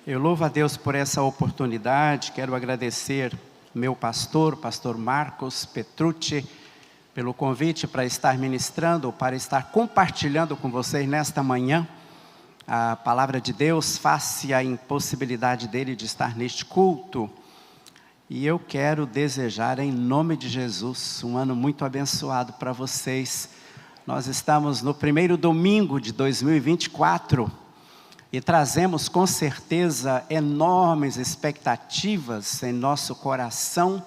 Eu louvo a Deus por essa oportunidade. Quero agradecer meu pastor Marcos Petrucci, pelo convite para estar ministrando, para estar compartilhando com vocês nesta manhã a palavra de Deus, face à impossibilidade dele de estar neste culto. E eu quero desejar, em nome de Jesus, um ano muito abençoado para vocês. Nós estamos no primeiro domingo de 2024 e trazemos com certeza enormes expectativas em nosso coração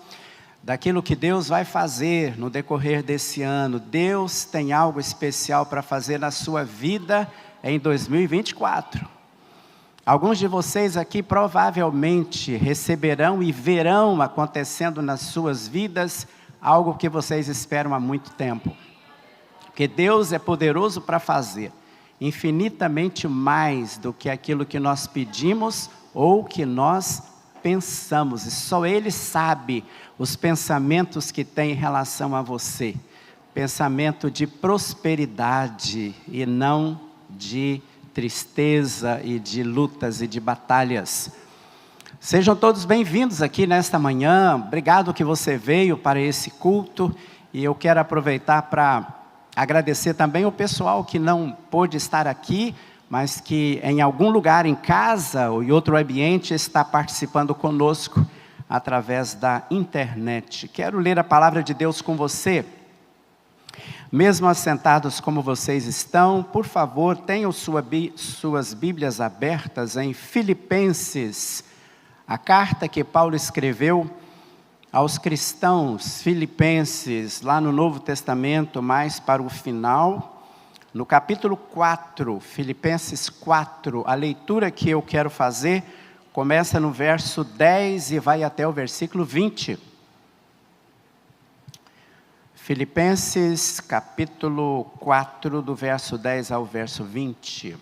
daquilo que Deus vai fazer no decorrer desse ano. Deus tem algo especial para fazer na sua vida em 2024. Alguns de vocês aqui provavelmente receberão e verão acontecendo nas suas vidas algo que vocês esperam há muito tempo. Porque Deus é poderoso para fazer infinitamente mais do que aquilo que nós pedimos ou que nós pensamos. E só Ele sabe os pensamentos que tem em relação a você. Pensamento de prosperidade e não de tristeza e de lutas e de batalhas. Sejam todos bem-vindos aqui nesta manhã. Obrigado que você veio para esse culto. E eu quero aproveitar para agradecer também o pessoal que não pôde estar aqui, mas que em algum lugar em casa ou em outro ambiente está participando conosco através da internet. Quero ler a palavra de Deus com você. Mesmo assentados como vocês estão, por favor, tenham suas Bíblias abertas em Filipenses, a carta que Paulo escreveu aos cristãos filipenses, lá no Novo Testamento, mais para o final, no capítulo 4, Filipenses 4, a leitura que eu quero fazer, começa no verso 10 e vai até o versículo 20. Filipenses capítulo 4, do verso 10 ao verso 20.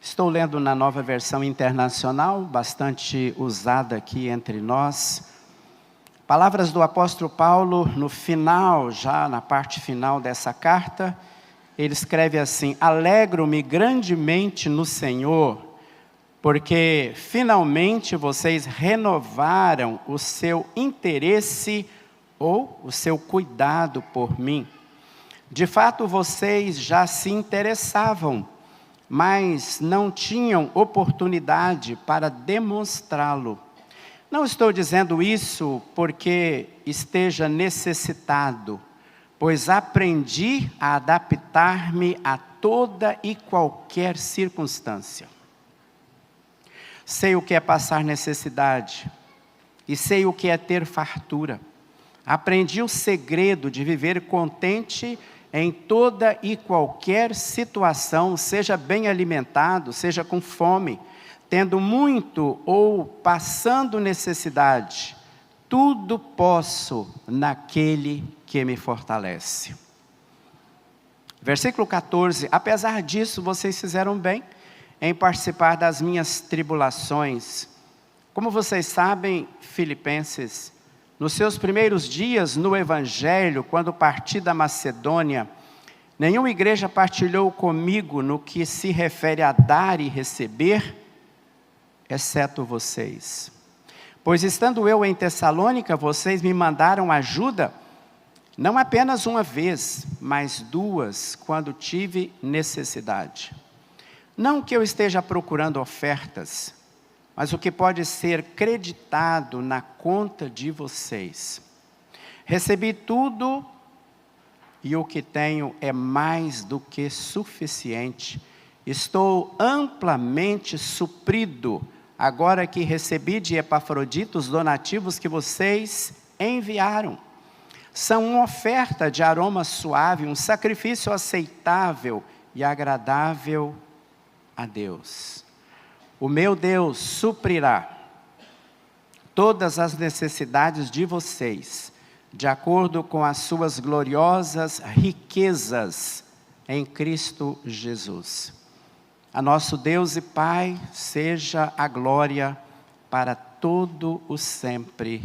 Estou lendo na Nova Versão Internacional, bastante usada aqui entre nós. Palavras do apóstolo Paulo, no final, já na parte final dessa carta, ele escreve assim: alegro-me grandemente no Senhor, porque finalmente vocês renovaram o seu interesse ou o seu cuidado por mim. De fato, vocês já se interessavam, mas não tinham oportunidade para demonstrá-lo. Não estou dizendo isso porque esteja necessitado, pois aprendi a adaptar-me a toda e qualquer circunstância. Sei o que é passar necessidade e sei o que é ter fartura. Aprendi o segredo de viver contente em toda e qualquer situação, seja bem alimentado, seja com fome, tendo muito ou passando necessidade. Tudo posso naquele que me fortalece. Versículo 14, apesar disso, vocês fizeram bem em participar das minhas tribulações. Como vocês sabem, filipenses, nos seus primeiros dias no Evangelho, quando parti da Macedônia, nenhuma igreja partilhou comigo no que se refere a dar e receber, exceto vocês. Pois estando eu em Tessalônica, vocês me mandaram ajuda, não apenas uma vez, mas duas, quando tive necessidade. Não que eu esteja procurando ofertas, mas o que pode ser creditado na conta de vocês. Recebi tudo e o que tenho é mais do que suficiente. Estou amplamente suprido, agora que recebi de Epafrodito os donativos que vocês enviaram. São uma oferta de aroma suave, um sacrifício aceitável e agradável a Deus. O meu Deus suprirá todas as necessidades de vocês, de acordo com as suas gloriosas riquezas em Cristo Jesus. A nosso Deus e Pai seja a glória para todo o sempre.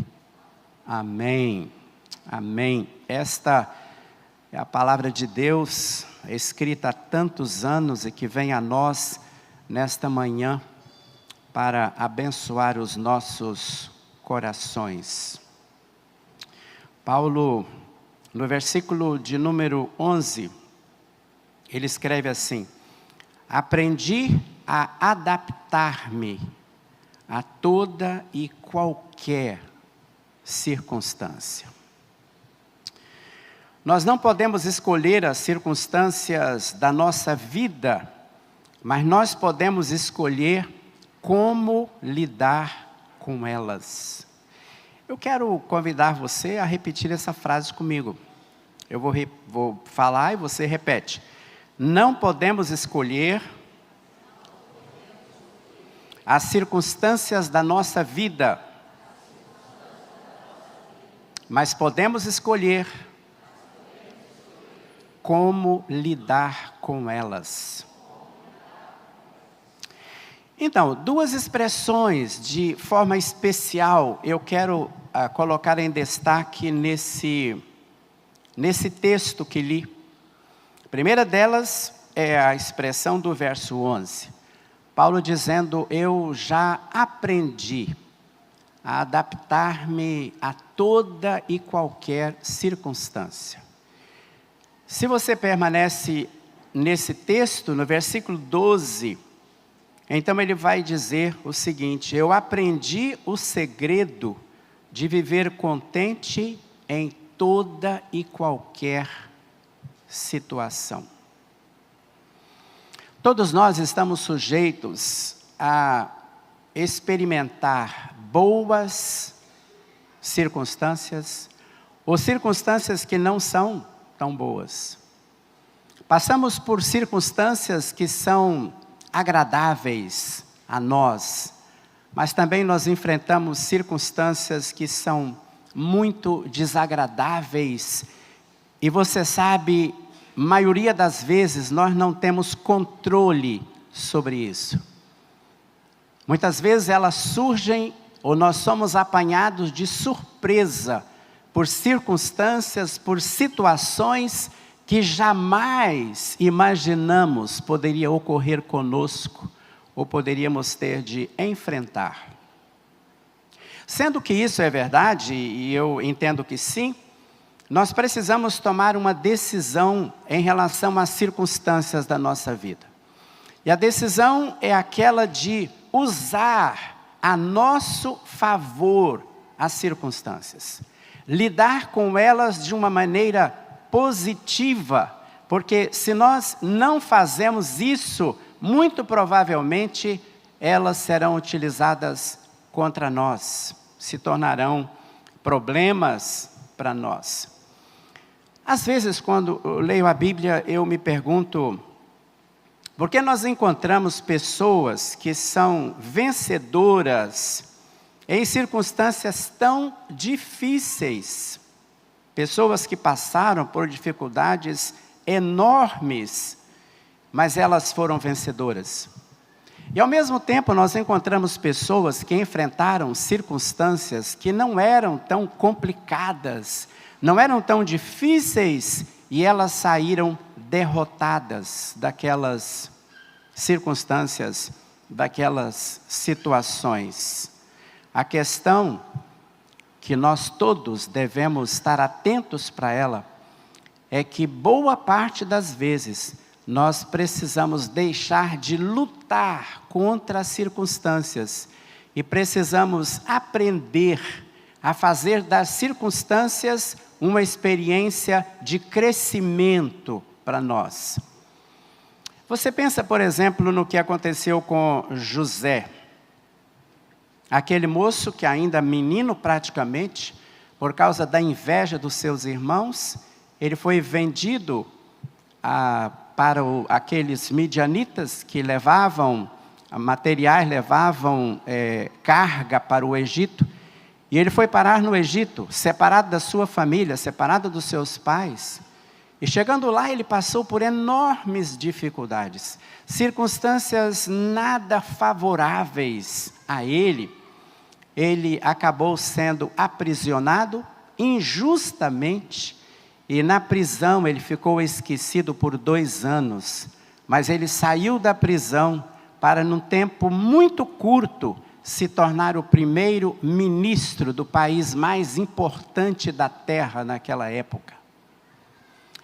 Amém. Amém. Esta é a palavra de Deus, escrita há tantos anos e que vem a nós nesta manhã. para abençoar os nossos corações. Paulo, no versículo de número 11, ele escreve assim: aprendi a adaptar-me a toda e qualquer circunstância. Nós não podemos escolher as circunstâncias da nossa vida, mas nós podemos escolher como lidar com elas. Eu quero convidar você a repetir essa frase comigo. Eu vou falar e você repete. Não podemos escolher as circunstâncias da nossa vida, mas podemos escolher como lidar com elas. Então, duas expressões de forma especial eu quero colocar em destaque nesse texto que li. A primeira delas é a expressão do verso 11. Paulo dizendo: eu já aprendi a adaptar-me a toda e qualquer circunstância. Se você permanece nesse texto, no versículo 12, então ele vai dizer o seguinte: eu aprendi o segredo de viver contente em toda e qualquer situação. Todos nós estamos sujeitos a experimentar boas circunstâncias ou circunstâncias que não são tão boas. Passamos por circunstâncias que são agradáveis a nós, mas também nós enfrentamos circunstâncias que são muito desagradáveis. E você sabe, maioria das vezes nós não temos controle sobre isso. Muitas vezes elas surgem ou nós somos apanhados de surpresa por circunstâncias, por situações que jamais imaginamos poderia ocorrer conosco ou poderíamos ter de enfrentar. Sendo que isso é verdade, e eu entendo que sim, nós precisamos tomar uma decisão em relação às circunstâncias da nossa vida. E a decisão é aquela de usar a nosso favor as circunstâncias. Lidar com elas de uma maneira positiva, porque se nós não fazemos isso, muito provavelmente elas serão utilizadas contra nós, se tornarão problemas para nós. Às vezes, quando eu leio a Bíblia, eu me pergunto, por que nós encontramos pessoas que são vencedoras em circunstâncias tão difíceis? Pessoas que passaram por dificuldades enormes, mas elas foram vencedoras. E ao mesmo tempo nós encontramos pessoas que enfrentaram circunstâncias que não eram tão complicadas, não eram tão difíceis, e elas saíram derrotadas daquelas circunstâncias, daquelas situações. A questão que nós todos devemos estar atentos para ela é que boa parte das vezes nós precisamos deixar de lutar contra as circunstâncias e precisamos aprender a fazer das circunstâncias uma experiência de crescimento para nós. Você pensa, por exemplo, no que aconteceu com José. Aquele moço que ainda menino praticamente, por causa da inveja dos seus irmãos, ele foi vendido para aqueles midianitas que levavam materiais, levavam carga para o Egito. E ele foi parar no Egito, separado da sua família, separado dos seus pais. E chegando lá, ele passou por enormes dificuldades, circunstâncias nada favoráveis a ele. Ele acabou sendo aprisionado injustamente, e na prisão ele ficou esquecido por 2 anos. Mas ele saiu da prisão para, num tempo muito curto, se tornar o primeiro ministro do país mais importante da terra naquela época.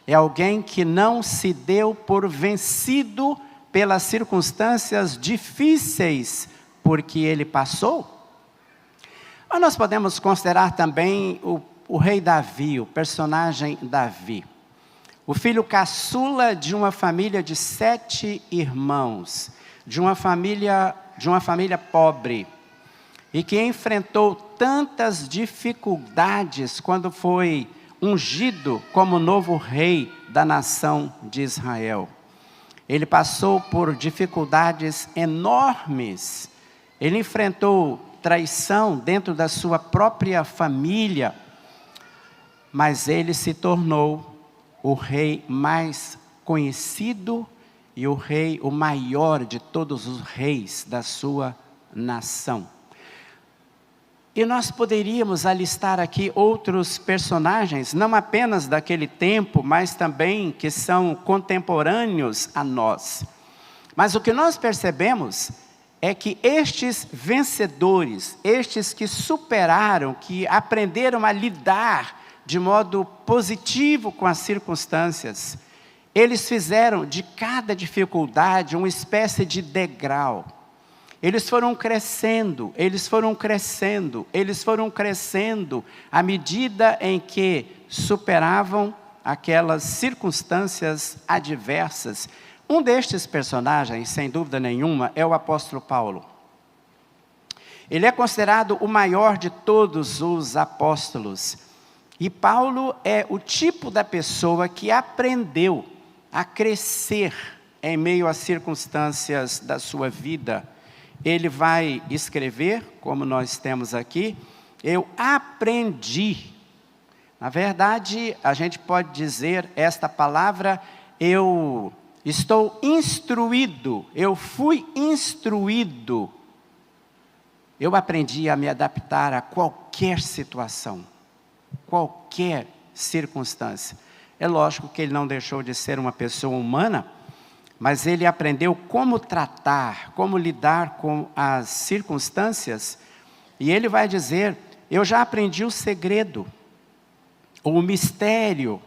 É alguém que não se deu por vencido pelas circunstâncias difíceis por que ele passou. Mas nós podemos considerar também o rei Davi, o personagem Davi. O filho caçula de uma família de 7 irmãos, de uma família pobre, e que enfrentou tantas dificuldades quando foi ungido como novo rei da nação de Israel. Ele passou por dificuldades enormes. Ele enfrentou traição dentro da sua própria família, mas ele se tornou o rei mais conhecido e o maior de todos os reis da sua nação. E nós poderíamos alistar aqui outros personagens, não apenas daquele tempo, mas também que são contemporâneos a nós. Mas o que nós percebemos é que estes vencedores, estes que superaram, que aprenderam a lidar de modo positivo com as circunstâncias, eles fizeram de cada dificuldade uma espécie de degrau. Eles foram crescendo, à medida em que superavam aquelas circunstâncias adversas. Um destes personagens, sem dúvida nenhuma, é o apóstolo Paulo. Ele é considerado o maior de todos os apóstolos. E Paulo é o tipo da pessoa que aprendeu a crescer em meio às circunstâncias da sua vida. Ele vai escrever, como nós temos aqui, eu aprendi. Na verdade, a gente pode dizer esta palavra, eu estou instruído, eu fui instruído. Eu aprendi a me adaptar a qualquer situação, qualquer circunstância. É lógico que ele não deixou de ser uma pessoa humana, mas ele aprendeu como tratar, como lidar com as circunstâncias. E ele vai dizer, eu já aprendi o segredo, ou o mistério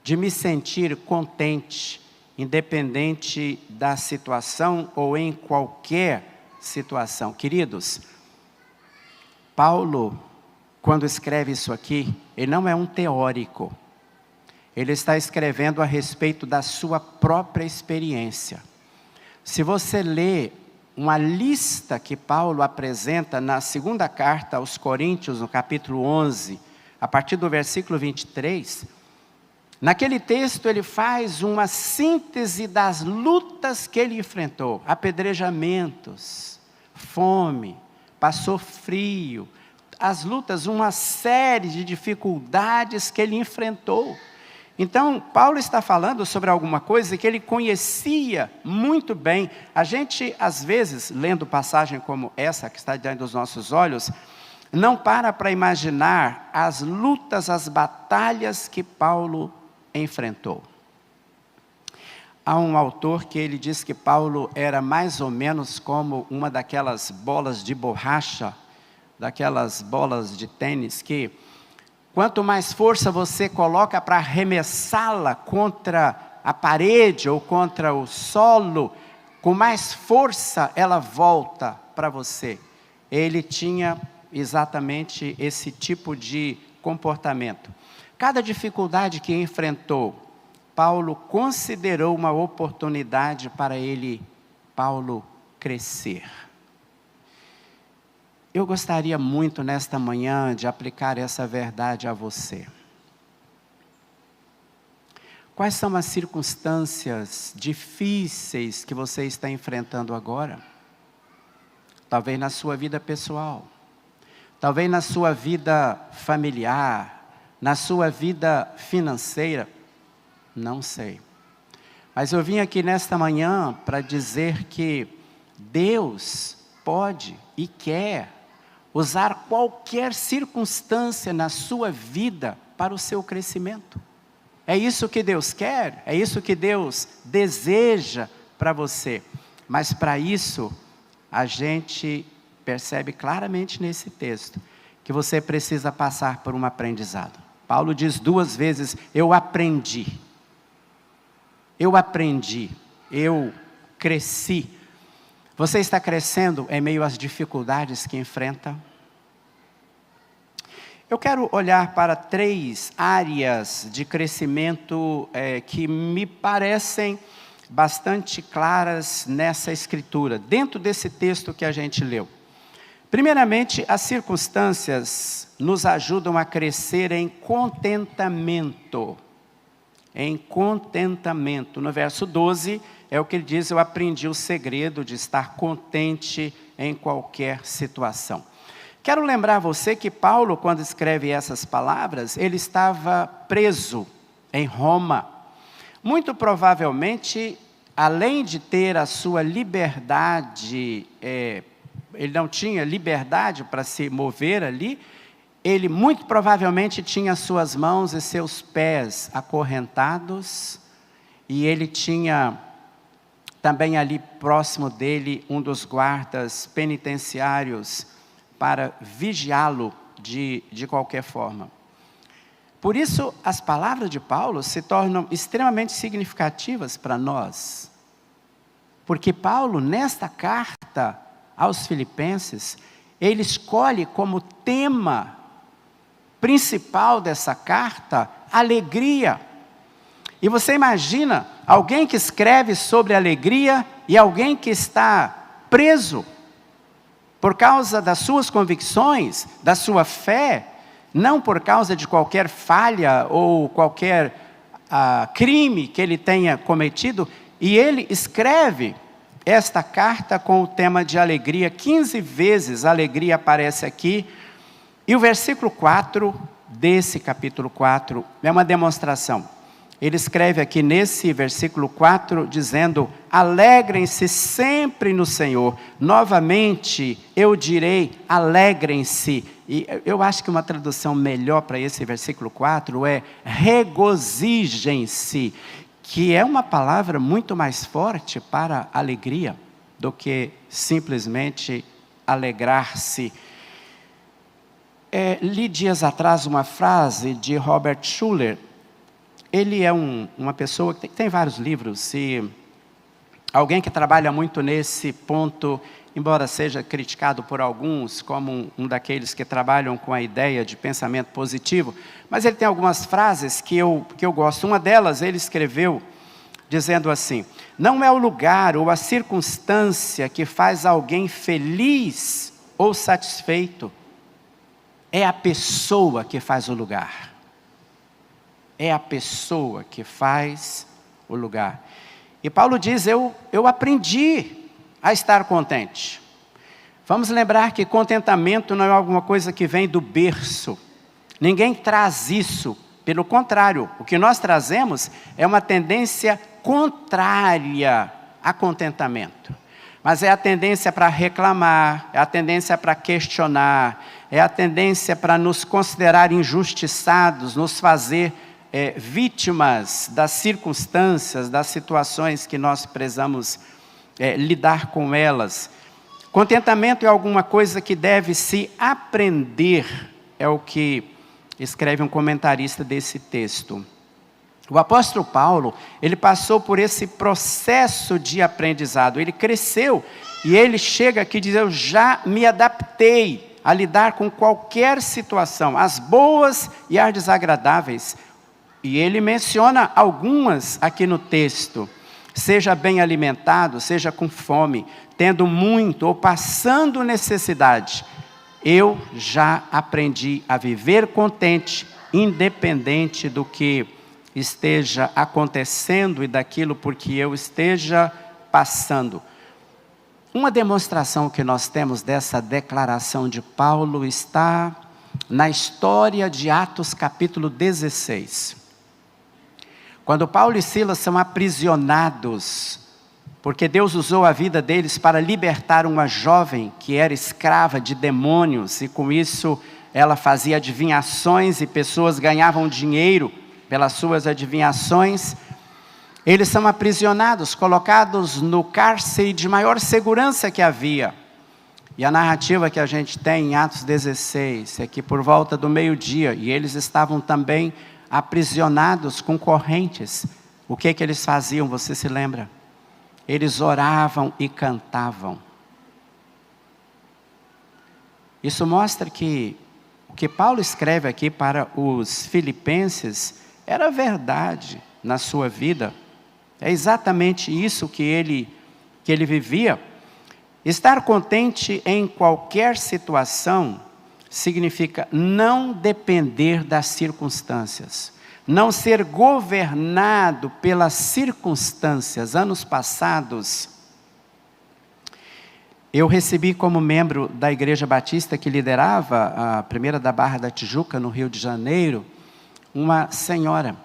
de me sentir contente, independente da situação ou em qualquer situação. Queridos, Paulo, quando escreve isso aqui, ele não é um teórico. Ele está escrevendo a respeito da sua própria experiência. Se você lê uma lista que Paulo apresenta na segunda carta aos Coríntios, no capítulo 11, a partir do versículo 23, naquele texto ele faz uma síntese das lutas que ele enfrentou, apedrejamentos, fome, passou frio, as lutas, uma série de dificuldades que ele enfrentou. Então, Paulo está falando sobre alguma coisa que ele conhecia muito bem. A gente, às vezes, lendo passagem como essa que está diante dos nossos olhos, não para imaginar as lutas, as batalhas que Paulo enfrentou. Há um autor que ele diz que Paulo era mais ou menos como uma daquelas bolas de borracha, daquelas bolas de tênis que, quanto mais força você coloca para arremessá-la contra a parede ou contra o solo, com mais força ela volta para você. Ele tinha exatamente esse tipo de comportamento. Cada dificuldade que enfrentou, Paulo considerou uma oportunidade para Paulo, crescer. Eu gostaria muito nesta manhã de aplicar essa verdade a você. Quais são as circunstâncias difíceis que você está enfrentando agora? Talvez na sua vida pessoal, talvez na sua vida familiar, na sua vida financeira, não sei. Mas eu vim aqui nesta manhã para dizer que Deus pode e quer usar qualquer circunstância na sua vida para o seu crescimento. É isso que Deus quer, é isso que Deus deseja para você. Mas para isso, a gente percebe claramente nesse texto que você precisa passar por um aprendizado. Paulo diz 2 vezes, eu aprendi, eu cresci. Você está crescendo em meio às dificuldades que enfrenta? Eu quero olhar para 3 áreas de crescimento que me parecem bastante claras nessa escritura, dentro desse texto que a gente leu. Primeiramente, as circunstâncias nos ajudam a crescer em contentamento. Em contentamento. No verso 12, é o que ele diz, eu aprendi o segredo de estar contente em qualquer situação. Quero lembrar você que Paulo, quando escreve essas palavras, ele estava preso em Roma. Muito provavelmente, além de ter a sua liberdade, ele não tinha liberdade para se mover ali, ele muito provavelmente tinha suas mãos e seus pés acorrentados, e ele tinha também ali próximo dele um dos guardas penitenciários para vigiá-lo de qualquer forma. Por isso, as palavras de Paulo se tornam extremamente significativas para nós. Porque Paulo, nesta carta aos Filipenses, ele escolhe como tema principal dessa carta, alegria. E você imagina alguém que escreve sobre alegria e alguém que está preso por causa das suas convicções, da sua fé, não por causa de qualquer falha ou qualquer crime que ele tenha cometido, e ele escreve esta carta com o tema de alegria. 15 vezes a alegria aparece aqui, e o versículo 4 desse capítulo 4 é uma demonstração. Ele escreve aqui nesse versículo 4, dizendo, alegrem-se sempre no Senhor. Novamente, eu direi, alegrem-se. E eu acho que uma tradução melhor para esse versículo 4 é regozijem-se, que é uma palavra muito mais forte para alegria do que simplesmente alegrar-se. Li dias atrás uma frase de Robert Schuller. Ele é uma pessoa que tem vários livros, e alguém que trabalha muito nesse ponto, embora seja criticado por alguns, como um daqueles que trabalham com a ideia de pensamento positivo, mas ele tem algumas frases que eu gosto. Uma delas ele escreveu dizendo assim, não é o lugar ou a circunstância que faz alguém feliz ou satisfeito, é a pessoa que faz o lugar. É a pessoa que faz o lugar. E Paulo diz, eu aprendi a estar contente. Vamos lembrar que contentamento não é alguma coisa que vem do berço. Ninguém traz isso. Pelo contrário, o que nós trazemos é uma tendência contrária a contentamento. Mas é a tendência para reclamar, é a tendência para questionar, é a tendência para nos considerar injustiçados, nos fazer vítimas das circunstâncias, das situações que nós precisamos lidar com elas. Contentamento é alguma coisa que deve se aprender, é o que escreve um comentarista desse texto. O apóstolo Paulo, ele passou por esse processo de aprendizado, ele cresceu, e ele chega aqui e diz, eu já me adaptei a lidar com qualquer situação, as boas e as desagradáveis. E ele menciona algumas aqui no texto. Seja bem alimentado, seja com fome, tendo muito ou passando necessidade. Eu já aprendi a viver contente, independente do que esteja acontecendo e daquilo por que eu esteja passando. Uma demonstração que nós temos dessa declaração de Paulo está na história de Atos capítulo 16. Quando Paulo e Silas são aprisionados, porque Deus usou a vida deles para libertar uma jovem que era escrava de demônios, e com isso ela fazia adivinhações e pessoas ganhavam dinheiro pelas suas adivinhações. Eles são aprisionados, colocados no cárcere de maior segurança que havia. E a narrativa que a gente tem em Atos 16 é que por volta do meio-dia, e eles estavam também aprisionados com correntes. O que eles faziam, você se lembra? Eles oravam e cantavam. Isso mostra que o que Paulo escreve aqui para os filipenses era verdade na sua vida. É exatamente isso que ele vivia. Estar contente em qualquer situação significa não depender das circunstâncias, não ser governado pelas circunstâncias. Anos passados, eu recebi como membro da Igreja Batista que liderava a primeira da Barra da Tijuca, no Rio de Janeiro, uma senhora.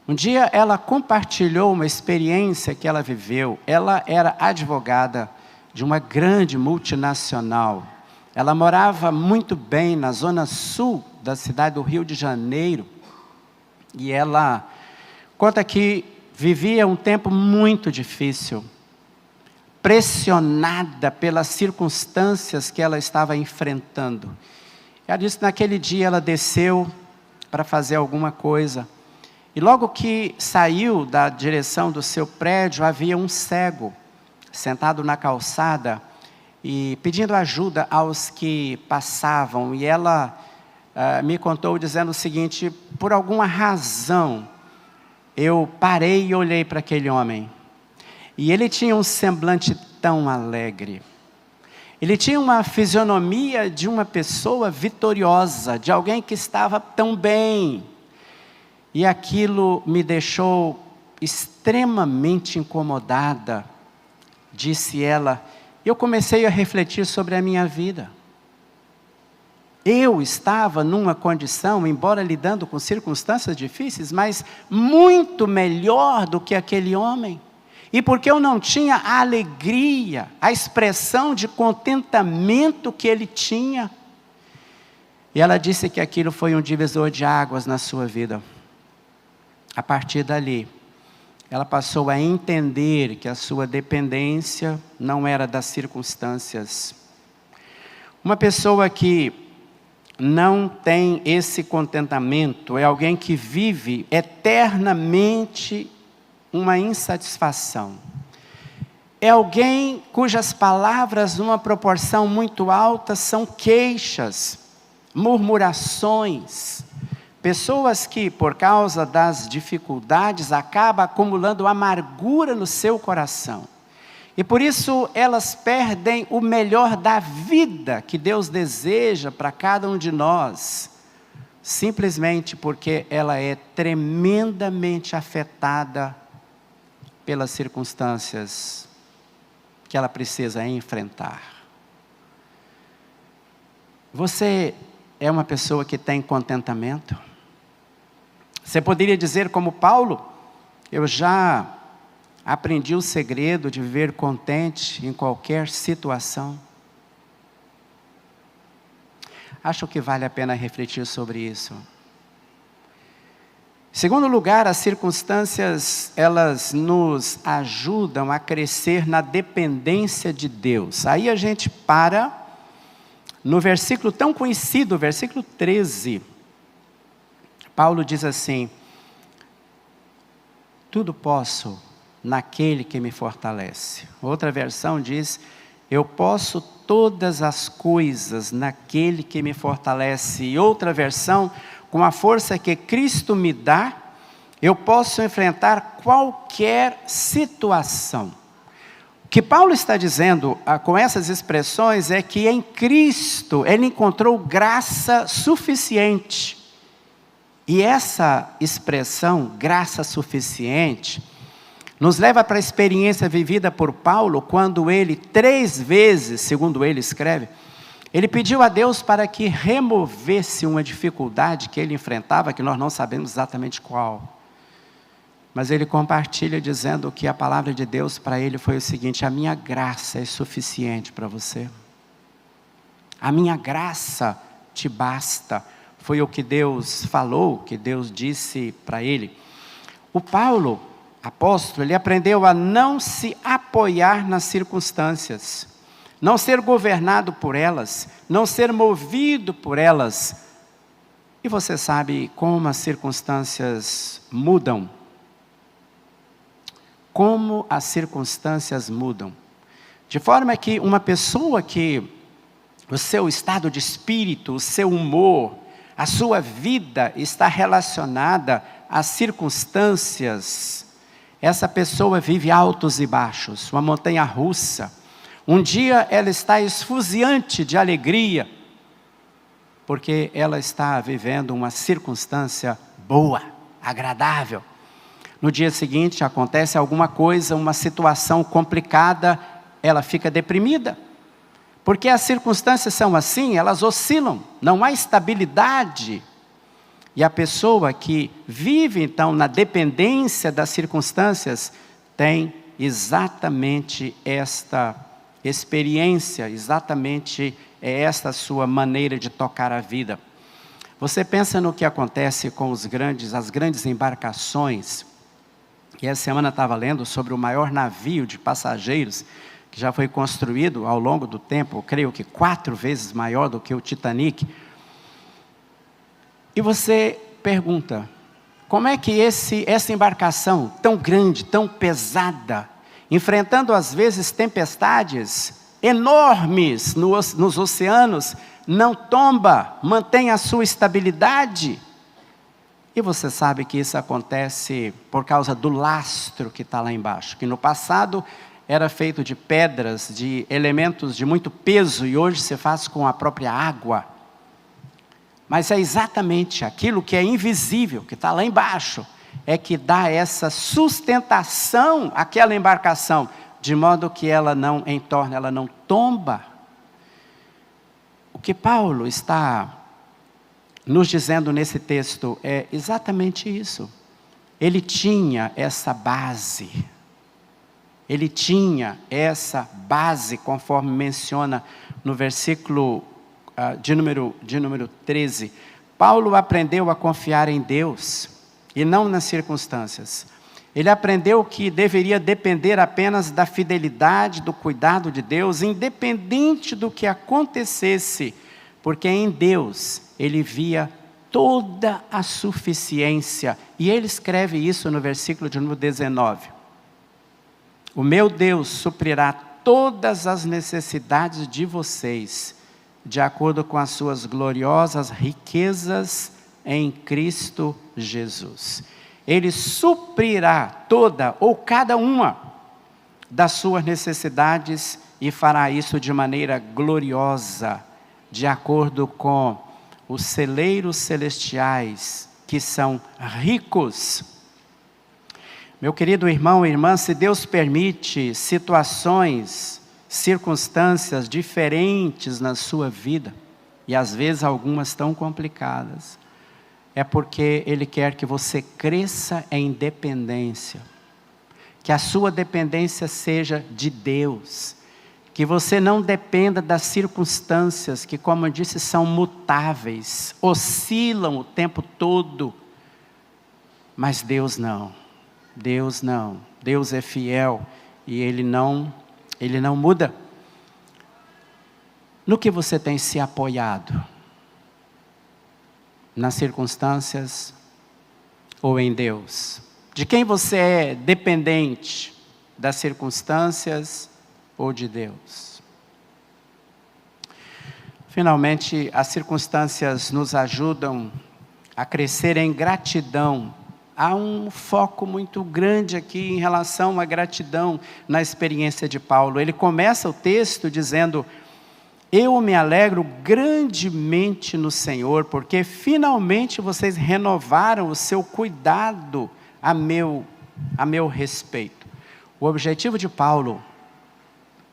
Um dia ela compartilhou uma experiência que ela viveu. Ela era advogada de uma grande multinacional. Ela morava muito bem na zona sul da cidade do Rio de Janeiro. E ela conta que vivia um tempo muito difícil, pressionada pelas circunstâncias que ela estava enfrentando. Ela disse que naquele dia ela desceu para fazer alguma coisa. E logo que saiu da direção do seu prédio, havia um cego sentado na calçada e pedindo ajuda aos que passavam. E ela me contou dizendo o seguinte: por alguma razão, eu parei e olhei para aquele homem. E ele tinha um semblante tão alegre. Ele tinha uma fisionomia de uma pessoa vitoriosa, de alguém que estava tão bem. E aquilo me deixou extremamente incomodada, disse ela. Eu comecei a refletir sobre a minha vida. Eu estava numa condição, embora lidando com circunstâncias difíceis, mas muito melhor do que aquele homem. E porque eu não tinha a alegria, a expressão de contentamento que ele tinha. E ela disse que aquilo foi um divisor de águas na sua vida. A partir dali, ela passou a entender que a sua dependência não era das circunstâncias. Uma pessoa que não tem esse contentamento é alguém que vive eternamente uma insatisfação. É alguém cujas palavras, numa proporção muito alta, são queixas, murmurações. Pessoas que, por causa das dificuldades, acabam acumulando amargura no seu coração. E por isso elas perdem o melhor da vida que Deus deseja para cada um de nós, simplesmente porque ela é tremendamente afetada pelas circunstâncias que ela precisa enfrentar. Você é uma pessoa que tem contentamento? Você poderia dizer como Paulo: eu já aprendi o segredo de viver contente em qualquer situação. Acho que vale a pena refletir sobre isso. Em segundo lugar, as circunstâncias, elas nos ajudam a crescer na dependência de Deus. Aí a gente para no versículo tão conhecido, versículo 13. Paulo diz assim: tudo posso naquele que me fortalece. Outra versão diz: eu posso todas as coisas naquele que me fortalece. E outra versão: com a força que Cristo me dá, eu posso enfrentar qualquer situação. O que Paulo está dizendo com essas expressões é que em Cristo ele encontrou graça suficiente. E essa expressão, graça suficiente, nos leva para a experiência vivida por Paulo, quando ele 3 vezes, segundo ele escreve, ele pediu a Deus para que removesse uma dificuldade que ele enfrentava, que nós não sabemos exatamente qual. Mas ele compartilha dizendo que a palavra de Deus para ele foi o seguinte: a minha graça é suficiente para você. A minha graça te basta. Foi o que Deus falou, que Deus disse para ele. O Paulo, apóstolo, ele aprendeu a não se apoiar nas circunstâncias, não ser governado por elas, não ser movido por elas. E você sabe como as circunstâncias mudam? Como as circunstâncias mudam? De forma que uma pessoa que o seu estado de espírito, o seu humor, a sua vida está relacionada às circunstâncias, essa pessoa vive altos e baixos, uma montanha russa. Um dia ela está esfuziante de alegria, porque ela está vivendo uma circunstância boa, agradável. No dia seguinte acontece alguma coisa, uma situação complicada, ela fica deprimida. Porque as circunstâncias são assim, elas oscilam, não há estabilidade. E a pessoa que vive então na dependência das circunstâncias, tem exatamente esta experiência, exatamente esta a sua maneira de tocar a vida. Você pensa no que acontece com as grandes embarcações. E essa semana eu estava lendo sobre o maior navio de passageiros que já foi construído ao longo do tempo, creio que 4 vezes maior do que o Titanic. E você pergunta, como é que essa embarcação tão grande, tão pesada, enfrentando às vezes tempestades enormes nos oceanos, não tomba, mantém a sua estabilidade? E você sabe que isso acontece por causa do lastro que está lá embaixo, que no passado era feito de pedras, de elementos de muito peso, e hoje se faz com a própria água. Mas é exatamente aquilo que é invisível, que está lá embaixo, é que dá essa sustentação àquela embarcação, de modo que ela não entorna, ela não tomba. O que Paulo está nos dizendo nesse texto é exatamente isso. Ele tinha essa base. Ele tinha essa base, conforme menciona no versículo de número 13. Paulo aprendeu a confiar em Deus e não nas circunstâncias. Ele aprendeu que deveria depender apenas da fidelidade, do cuidado de Deus, independente do que acontecesse, porque em Deus ele via toda a suficiência. E ele escreve isso no versículo de número 19. O meu Deus suprirá todas as necessidades de vocês, de acordo com as suas gloriosas riquezas em Cristo Jesus. Ele suprirá toda ou cada uma das suas necessidades e fará isso de maneira gloriosa, de acordo com os celeiros celestiais, que são ricos. Meu querido irmão e irmã, se Deus permite situações, circunstâncias diferentes na sua vida, e às vezes algumas tão complicadas, é porque Ele quer que você cresça em dependência, que a sua dependência seja de Deus, que você não dependa das circunstâncias, que, como eu disse, são mutáveis, oscilam o tempo todo, mas Deus não. Deus não, Deus é fiel e Ele não muda. No que você tem se apoiado? Nas circunstâncias ou em Deus? De quem você é dependente? Das circunstâncias ou de Deus? Finalmente, as circunstâncias nos ajudam a crescer em gratidão. Há um foco muito grande aqui em relação à gratidão na experiência de Paulo. Ele começa o texto dizendo: eu me alegro grandemente no Senhor, porque finalmente vocês renovaram o seu cuidado a meu respeito. O objetivo de Paulo,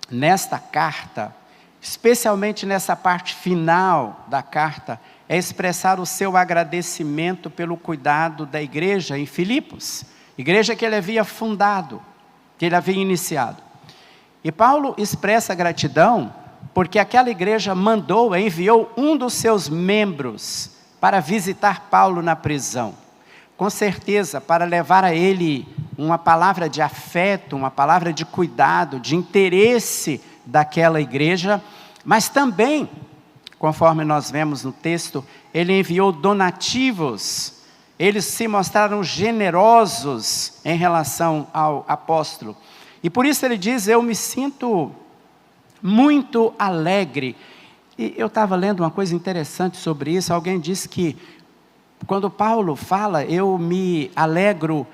nesta carta, especialmente nessa parte final da carta, é expressar o seu agradecimento pelo cuidado da igreja em Filipos, igreja que ele havia fundado, que ele havia iniciado. E Paulo expressa gratidão porque aquela igreja enviou um dos seus membros para visitar Paulo na prisão, com certeza para levar a ele uma palavra de afeto, uma palavra de cuidado, de interesse daquela igreja, mas também, conforme nós vemos no texto, ele enviou donativos. Eles se mostraram generosos em relação ao apóstolo. E por isso ele diz, eu me sinto muito alegre. E eu estava lendo uma coisa interessante sobre isso. Alguém disse que, quando Paulo fala, eu me alegro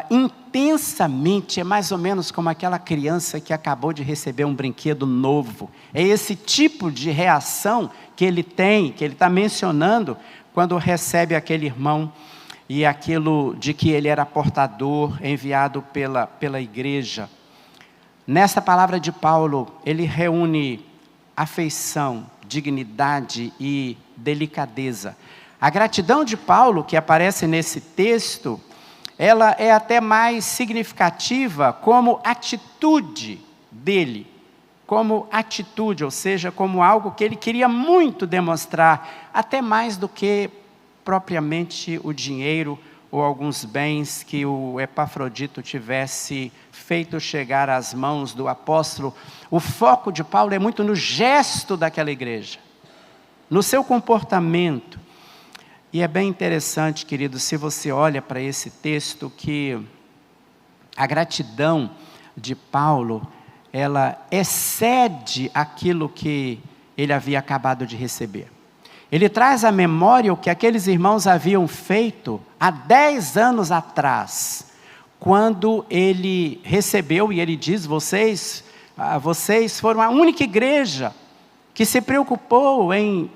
intensamente, é mais ou menos como aquela criança que acabou de receber um brinquedo novo. É esse tipo de reação que ele tem, que ele está mencionando, quando recebe aquele irmão, e aquilo de que ele era portador, enviado pela igreja. Nessa palavra de Paulo, ele reúne afeição, dignidade e delicadeza. A gratidão de Paulo, que aparece nesse texto, ela é até mais significativa como atitude dele. Como atitude, ou seja, como algo que ele queria muito demonstrar, até mais do que propriamente o dinheiro ou alguns bens que o Epafrodito tivesse feito chegar às mãos do apóstolo. O foco de Paulo é muito no gesto daquela igreja, no seu comportamento. E é bem interessante, querido, se você olha para esse texto, que a gratidão de Paulo, ela excede aquilo que ele havia acabado de receber. Ele traz à memória o que aqueles irmãos haviam feito há 10 anos atrás, quando ele recebeu, e ele diz, vocês foram a única igreja que se preocupou em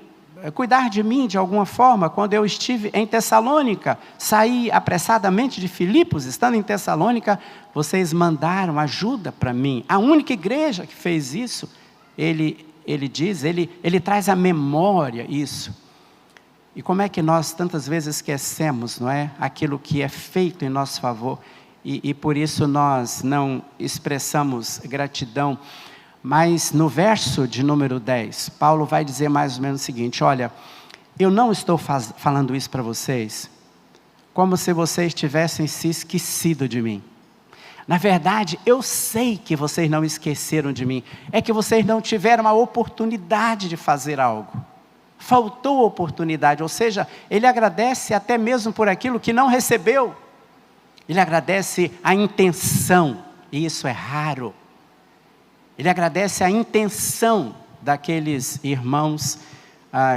cuidar de mim de alguma forma, quando eu estive em Tessalônica, saí apressadamente de Filipos, estando em Tessalônica, vocês mandaram ajuda para mim, a única igreja que fez isso. Ele diz, ele traz à memória isso. E como é que nós tantas vezes esquecemos, não é? Aquilo que é feito em nosso favor, e por isso nós não expressamos gratidão. Mas no verso de número 10, Paulo vai dizer mais ou menos o seguinte, olha, eu não estou falando isso para vocês, como se vocês tivessem se esquecido de mim. Na verdade, eu sei que vocês não esqueceram de mim, é que vocês não tiveram a oportunidade de fazer algo. Faltou oportunidade, ou seja, ele agradece até mesmo por aquilo que não recebeu. Ele agradece a intenção, e isso é raro. Ele agradece a intenção daqueles irmãos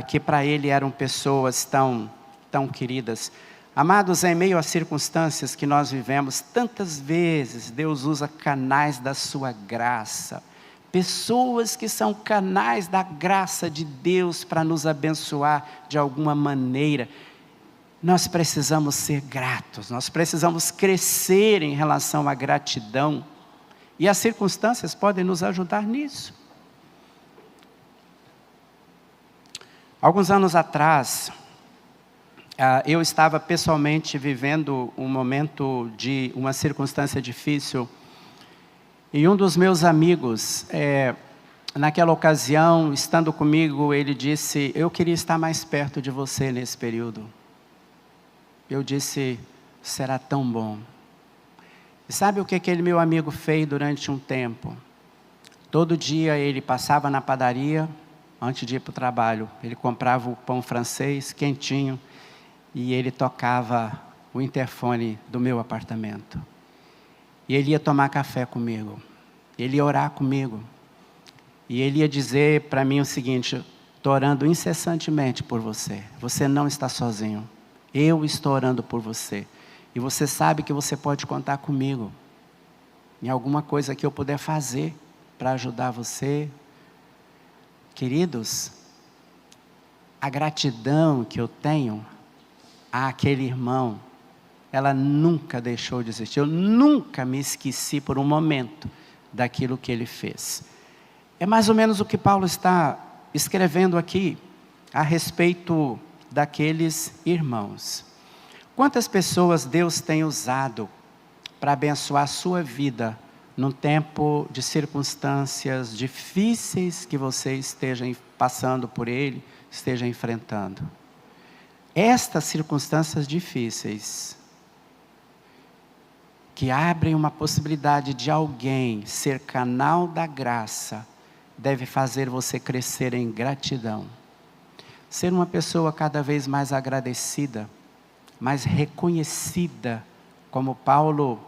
que para ele eram pessoas tão queridas. Amados, em meio às circunstâncias que nós vivemos, tantas vezes Deus usa canais da sua graça. Pessoas que são canais da graça de Deus para nos abençoar de alguma maneira. Nós precisamos ser gratos, nós precisamos crescer em relação à gratidão. E as circunstâncias podem nos ajudar nisso. Alguns anos atrás, eu estava pessoalmente vivendo um momento de uma circunstância difícil, e um dos meus amigos, naquela ocasião, estando comigo, ele disse, eu queria estar mais perto de você nesse período. Eu disse, será tão bom. E sabe o que aquele meu amigo fez durante um tempo? Todo dia ele passava na padaria, antes de ir para o trabalho, ele comprava o pão francês quentinho, e ele tocava o interfone do meu apartamento. E ele ia tomar café comigo, ele ia orar comigo, e ele ia dizer para mim o seguinte, estou orando incessantemente por você, você não está sozinho, eu estou orando por você, e você sabe que você pode contar comigo, em alguma coisa que eu puder fazer, para ajudar você. Queridos, a gratidão que eu tenho àquele irmão, ela nunca deixou de existir. Eu nunca me esqueci por um momento daquilo que ele fez. É mais ou menos o que Paulo está escrevendo aqui, a respeito daqueles irmãos. Quantas pessoas Deus tem usado para abençoar a sua vida, num tempo de circunstâncias difíceis que você esteja passando por ele, esteja enfrentando. Estas circunstâncias difíceis, que abrem uma possibilidade de alguém ser canal da graça, deve fazer você crescer em gratidão. Ser uma pessoa cada vez mais agradecida, mais reconhecida, como Paulo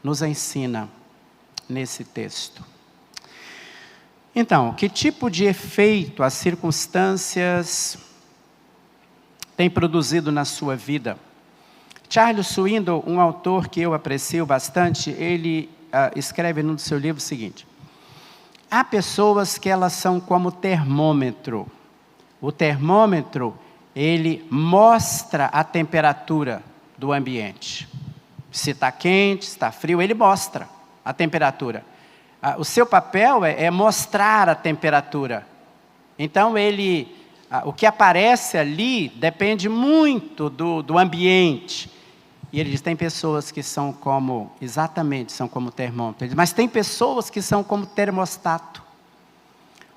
nos ensina nesse texto. Então, que tipo de efeito as circunstâncias têm produzido na sua vida? Charles Swindoll, um autor que eu aprecio bastante, ele escreve no seu livro o seguinte: há pessoas que elas são como termômetro. O termômetro, ele mostra a temperatura do ambiente. Se está quente, se está frio, ele mostra a temperatura. O seu papel é mostrar a temperatura. Então, o que aparece ali depende muito do ambiente. E ele diz, tem pessoas que são como termômetro. Mas tem pessoas que são como termostato.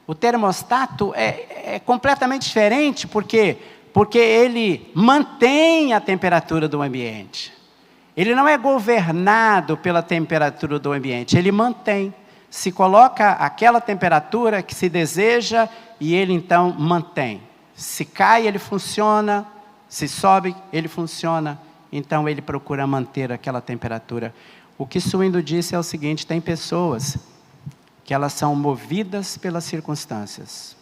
O termostato é completamente diferente, por quê? Porque ele mantém a temperatura do ambiente. Ele não é governado pela temperatura do ambiente, ele mantém. Se coloca aquela temperatura que se deseja e ele então mantém. Se cai, ele funciona. Se sobe, ele funciona. Então ele procura manter aquela temperatura. O que Swindoll disse é o seguinte: tem pessoas que elas são movidas pelas circunstâncias.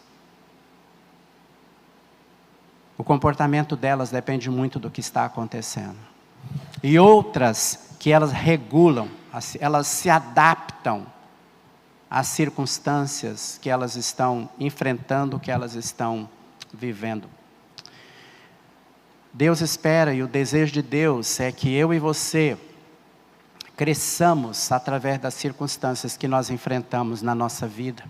O comportamento delas depende muito do que está acontecendo. E outras que elas regulam, elas se adaptam às circunstâncias que elas estão enfrentando, que elas estão vivendo. Deus espera, e o desejo de Deus é que eu e você cresçamos através das circunstâncias que nós enfrentamos na nossa vida.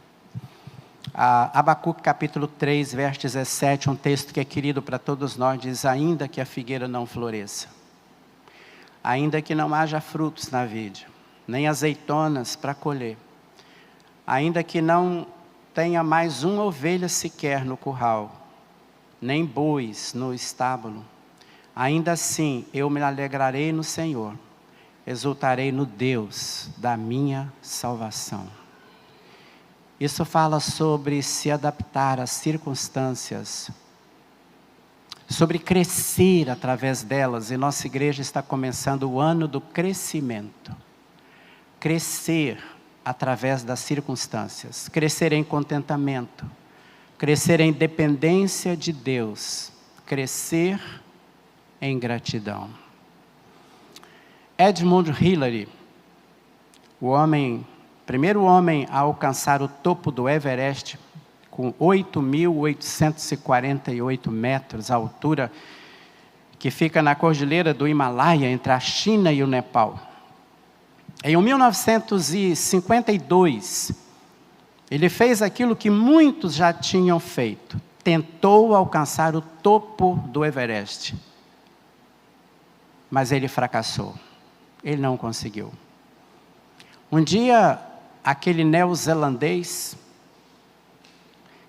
Abacuque capítulo 3, verso 17, um texto que é querido para todos nós, diz: ainda que a figueira não floresça, ainda que não haja frutos na vide, nem azeitonas para colher, ainda que não tenha mais uma ovelha sequer no curral, nem bois no estábulo, ainda assim eu me alegrarei no Senhor, exultarei no Deus da minha salvação. Isso fala sobre se adaptar às circunstâncias, sobre crescer através delas, e nossa igreja está começando o ano do crescimento. Crescer através das circunstâncias, crescer em contentamento, crescer em dependência de Deus, crescer em gratidão. Edmund Hillary, primeiro homem a alcançar o topo do Everest, com 8.848 metros, a altura que fica na cordilheira do Himalaia, entre a China e o Nepal. Em 1952, ele fez aquilo que muitos já tinham feito, tentou alcançar o topo do Everest, mas ele fracassou, ele não conseguiu. Um dia, aquele neozelandês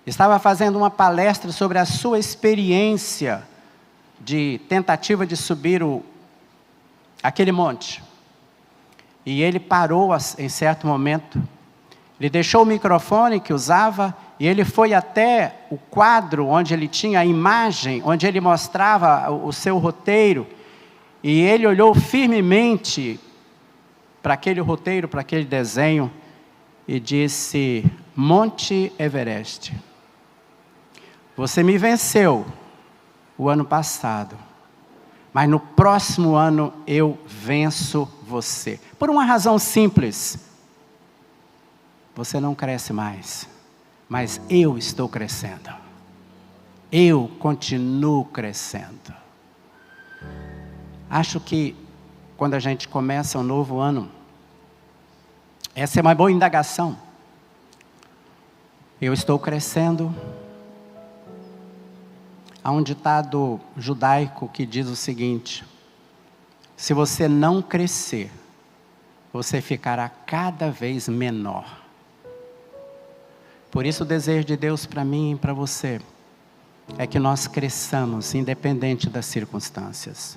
estava fazendo uma palestra sobre a sua experiência de tentativa de subir aquele monte. E ele parou em certo momento, ele deixou o microfone que usava, e ele foi até o quadro onde ele tinha a imagem, onde ele mostrava o seu roteiro, e ele olhou firmemente para aquele roteiro, para aquele desenho, e disse: Monte Everest, você me venceu o ano passado, mas no próximo ano eu venço você. Por uma razão simples: você não cresce mais, mas eu estou crescendo. Eu continuo crescendo. Acho que quando a gente começa um novo ano, essa é uma boa indagação. Eu estou crescendo. Há um ditado judaico que diz o seguinte: se você não crescer, você ficará cada vez menor. Por isso o desejo de Deus para mim e para você é que nós cresçamos, independente das circunstâncias.